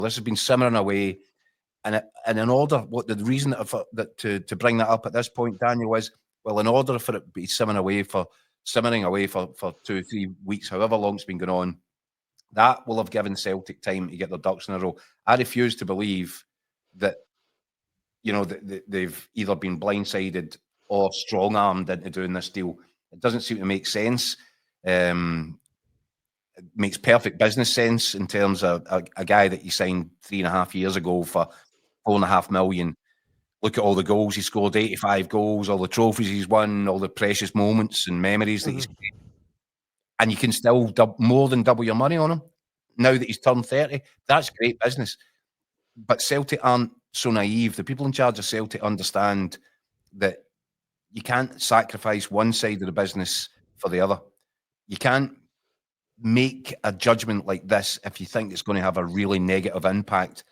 This has been simmering away. And in order, the reason to bring that up at this point, Daniel, is, well, in order for it to be simmering away for 2 or 3 weeks, however long it's been going on, that will have given Celtic time to get their ducks in a row. I refuse to believe that, they've either been blindsided or strong-armed into doing this deal. It doesn't seem to make sense. It makes perfect business sense in terms of a guy that you signed 3.5 years ago for 4.5 million. Look at all the goals he scored, 85 goals, all the trophies he's won, all the precious moments and memories that he's created. And you can still more than double your money on him now that he's turned 30. That's great business. But Celtic aren't so naive. The people in charge of Celtic understand that you can't sacrifice one side of the business for the other. You can't make a judgment like this if you think it's going to have a really negative impact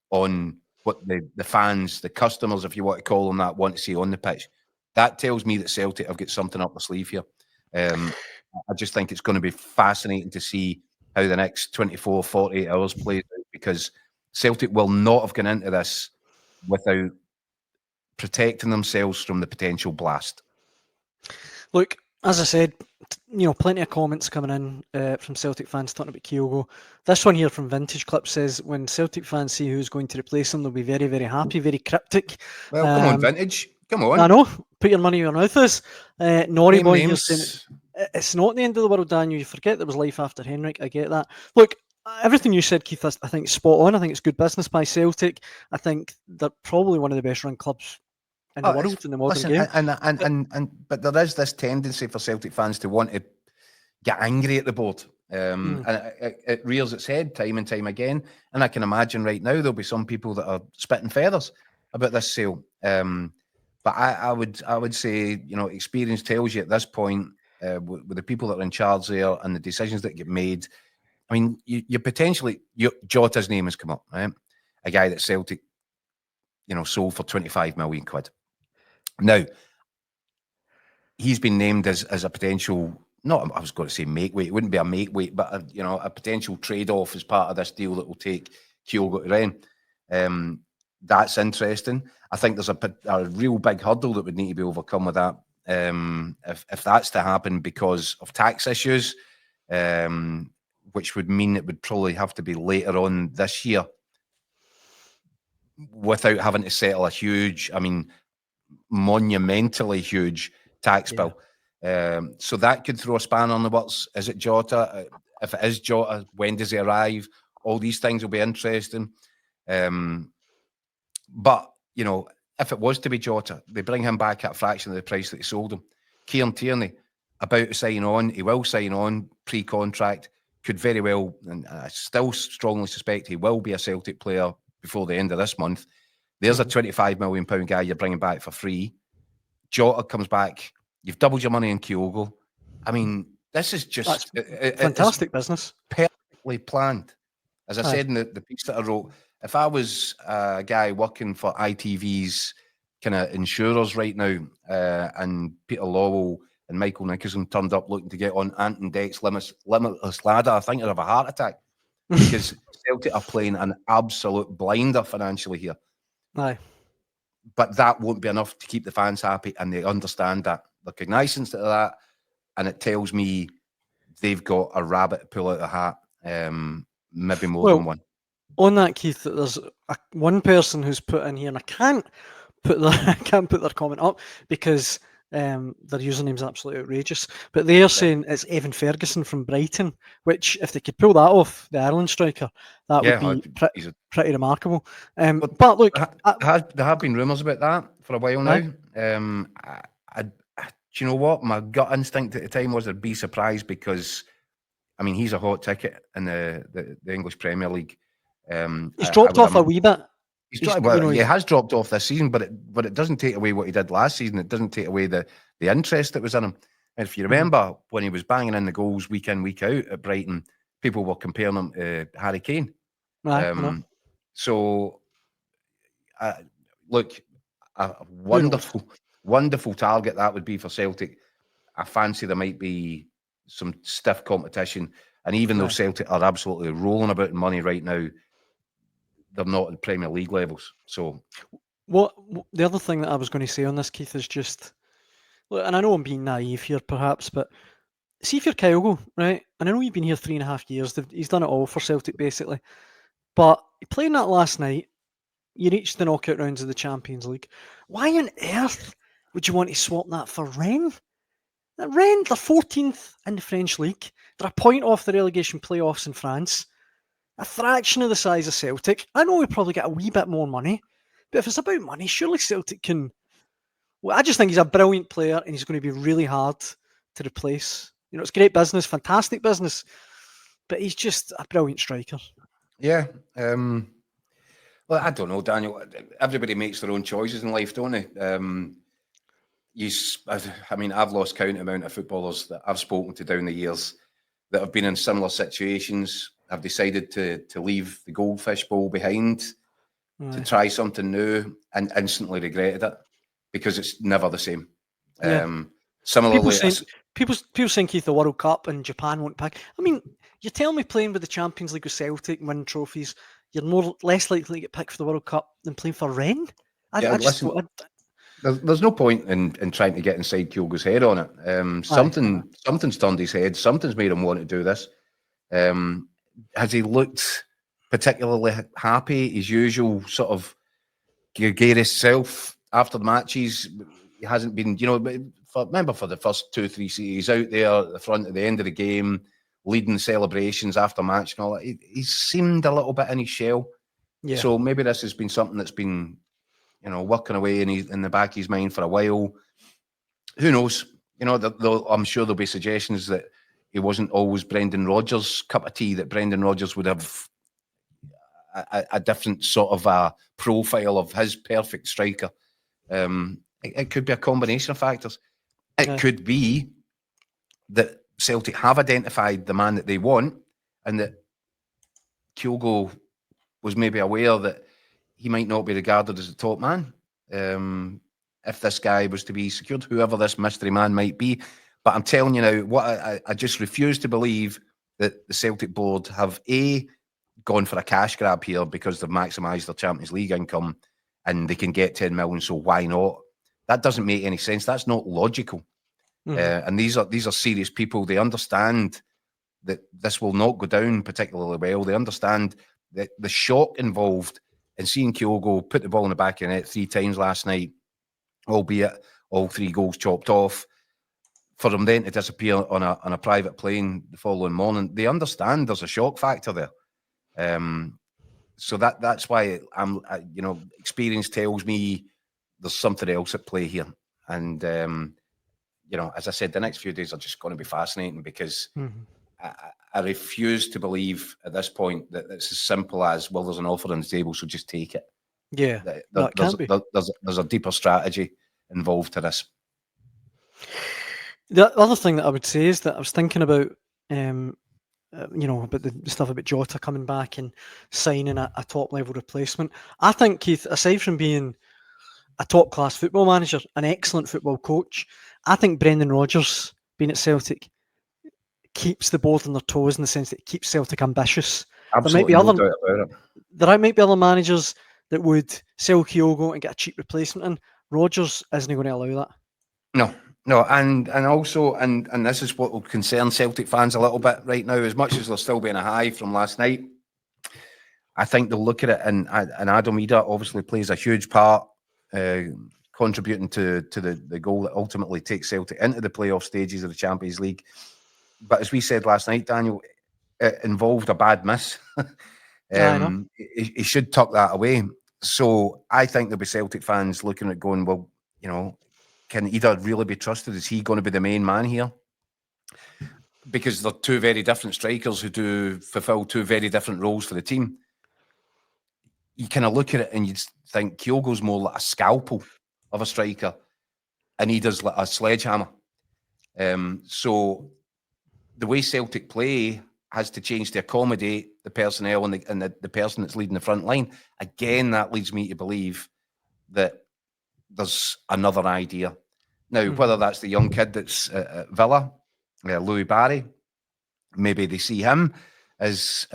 on what the fans, the customers, if you want to call them that, want to see on the pitch. That tells me that Celtic have got something up their sleeve here. I just think it's going to be fascinating to see how the next 24, 48 hours plays out, because Celtic will not have gone into this without protecting themselves from the potential blast. Look, as I said, plenty of comments coming in from Celtic fans talking about Kyogo. This one here from Vintage Clip says, when Celtic fans see who's going to replace him, they'll be very, very happy, very cryptic. Well, come on, Vintage. Come on. I know. Put your money where your mouth is. Nori Boy here saying, it's not the end of the world, Daniel. You forget there was life after Henrik. I get that. Look, everything you said, Keith, I think is spot on. I think it's good business by Celtic. I think they're probably one of the best run clubs in the world in the modern game. But there is this tendency for Celtic fans to want to get angry at the board. And it rears its head time and time again. And I can imagine right now there'll be some people that are spitting feathers about this sale. But I would say, experience tells you at this point, with the people that are in charge there and the decisions that get made, I mean, you potentially, Jota's name has come up, right? A guy that Celtic, sold for 25 million quid. Now, he's been named as a potential, I was going to say make weight. It wouldn't be a make weight, but a potential trade-off as part of this deal that will take Kyogo to Rennes. That's interesting. I think there's a real big hurdle that would need to be overcome with that. If that's to happen because of tax issues, which would mean it would probably have to be later on this year without having to settle a huge, monumentally huge tax bill. So that could throw a spanner in the works. Is it Jota? If it is Jota, when does he arrive? All these things will be interesting. But, if it was to be Jota, they bring him back at a fraction of the price that they sold him. Kieran Tierney, about to sign on. He will sign on pre-contract. Could very well, and I still strongly suspect he will be a Celtic player before the end of this month. There's a £25 million guy you're bringing back for free. Jota comes back. You've doubled your money in Kyogo. This is just fantastic business. Perfectly planned. As I said in the piece that I wrote, if I was a guy working for ITV's kind of insurers right now, and Peter Lawwell and Michael Nicholson turned up looking to get on Ant and Deck's limitless ladder, I think I'd have a heart attack, because Celtic are playing an absolute blinder financially here. Aye. But that won't be enough to keep the fans happy, and they understand that. They're cognizant of that, and it tells me they've got a rabbit to pull out of the hat, maybe more than one. On that, Keith, there's one person who's put in here, and I can't put their comment up because their username's absolutely outrageous. But they are saying it's Evan Ferguson from Brighton, which, if they could pull that off, the Ireland striker, that would be pretty remarkable. But look, there have been rumours about that for a while now. Do you know what? My gut instinct at the time was I'd be surprised, because, he's a hot ticket in the English Premier League. He's dropped off a wee bit. He has dropped off this season, but it doesn't take away what he did last season. It doesn't take away the interest that was in him. And if you remember, when he was banging in the goals week in, week out at Brighton, people were comparing him to Harry Kane. So, look, a wonderful target that would be for Celtic. I fancy there might be some stiff competition. And even though Celtic are absolutely rolling about in money right now, they're not at Premier League levels. So the other thing that I was going to say on this, Keith, is just, and I know I'm being naive here perhaps, but see if you're Kyogo, right? And I know you've been here 3.5 years. He's done it all for Celtic, basically. But playing that last night, you reached the knockout rounds of the Champions League. Why on earth would you want to swap that for Rennes? Rennes, they're 14th in the French League. They're a point off the relegation playoffs in France. A fraction of the size of Celtic. I know we probably get a wee bit more money, but if it's about money, surely Celtic can... Well, I just think he's a brilliant player and he's going to be really hard to replace. You know, it's great business, fantastic business, but he's just a brilliant striker. Yeah. Well, I don't know, Daniel. Everybody makes their own choices in life, don't they? I mean, I've lost count of the amount of footballers that I've spoken to down the years that have been in similar situations. Have decided to leave the goldfish bowl behind, to try something new, and instantly regretted it because it's never the same. Yeah. Similarly, people saying, Keith, the World Cup and Japan won't pick. I mean, you tell me playing with the Champions League with Celtic and winning trophies, you're less likely to get picked for the World Cup than playing for Rennes? There's no point in trying to get inside Kyogo's head on it. Something's turned his head. Something's made him want to do this. Has he looked particularly happy? His usual sort of gregarious self after the matches. He hasn't been, remember for the first 2-3 seasons, he's out there at the front at the end of the game, leading celebrations after match and all that. He seemed a little bit in his shell. Yeah. So maybe this has been something that's been, working away in the back of his mind for a while. Who knows? I'm sure there'll be suggestions that he wasn't always Brendan Rodgers' cup of tea, that Brendan Rodgers would have a different sort of a profile of his perfect striker. It could be a combination of factors. It could be that Celtic have identified the man that they want and that Kyogo was maybe aware that he might not be regarded as the top man if this guy was to be secured, whoever this mystery man might be. But I'm telling you now, I just refuse to believe that the Celtic board have gone for a cash grab here because they've maximised their Champions League income and they can get 10 million, so why not? That doesn't make any sense. That's not logical. And these are serious people. They understand that this will not go down particularly well. They understand that the shock involved in seeing Kyogo put the ball in the back of the net 3 times last night, albeit all 3 goals chopped off, for him then to disappear on a private plane the following morning. They understand there's a shock factor there. So that's why experience tells me there's something else at play here. And, as I said, the next few days are just going to be fascinating because I refuse to believe at this point that it's as simple as, well, there's an offer on the table, so just take it. Yeah, there's a deeper strategy involved to this. The other thing that I would say is that I was thinking about, about the stuff about Jota coming back and signing a top-level replacement. I think, Keith, aside from being a top-class football manager, an excellent football coach, I think Brendan Rodgers being at Celtic keeps the board on their toes in the sense that it keeps Celtic ambitious. Absolutely, no doubt about it. There might be other managers that would sell Kyogo and get a cheap replacement in. Rodgers isn't going to allow that. No, and also, and this is what will concern Celtic fans a little bit right now, as much as there's still being a high from last night. I think they'll look at it, and Adam Ida obviously plays a huge part, contributing to the goal that ultimately takes Celtic into the playoff stages of the Champions League. But as we said last night, Daniel, it involved a bad miss. He should tuck that away. So I think there'll be Celtic fans looking at going, well, can Ida really be trusted? Is he going to be the main man here? Because they're 2 very different strikers who do fulfill 2 very different roles for the team. You kind of look at it and you think Kyogo's more like a scalpel of a striker and Ida's like a sledgehammer. So the way Celtic play has to change to accommodate the personnel and the person that's leading the front line. Again, that leads me to believe that there's another idea. Now, whether that's the young kid that's at Villa, Louis Barry, maybe they see him as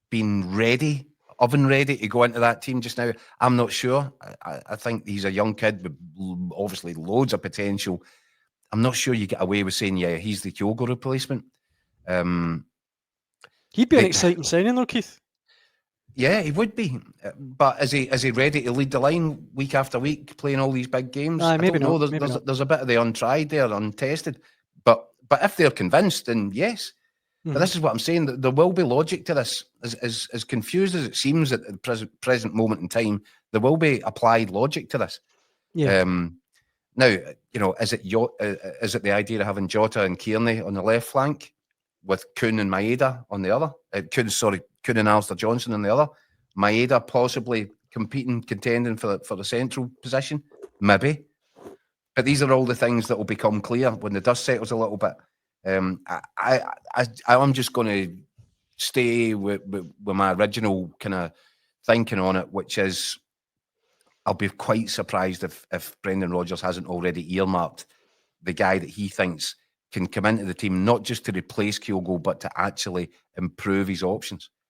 being ready oven ready to go into that team just now? I'm not sure. I think he's a young kid with obviously loads of potential. I'm not sure you get away with saying, yeah, he's the Kyogo replacement. He'd be an exciting signing though, Keith. Yeah, he would be. But is he ready to lead the line week after week, playing all these big games? I maybe don't know. not. There's a bit of the untried there, untested. But if they're convinced, then yes. But this is what I'm saying. That there will be logic to this. As confused as it seems at the present moment in time, there will be applied logic to this. Yeah. Now, is it the idea of having Jota and Kearney on the left flank, with Kuhn and Maeda on the other? Kuhn and Alistair Johnson on the other. Maeda possibly contending for the central position, maybe. But these are all the things that will become clear when the dust settles a little bit. I'm just going to stay with my original kind of thinking on it, which is I'll be quite surprised if Brendan Rodgers hasn't already earmarked the guy that he thinks can come into the team, not just to replace Kyogo, but to actually improve his options.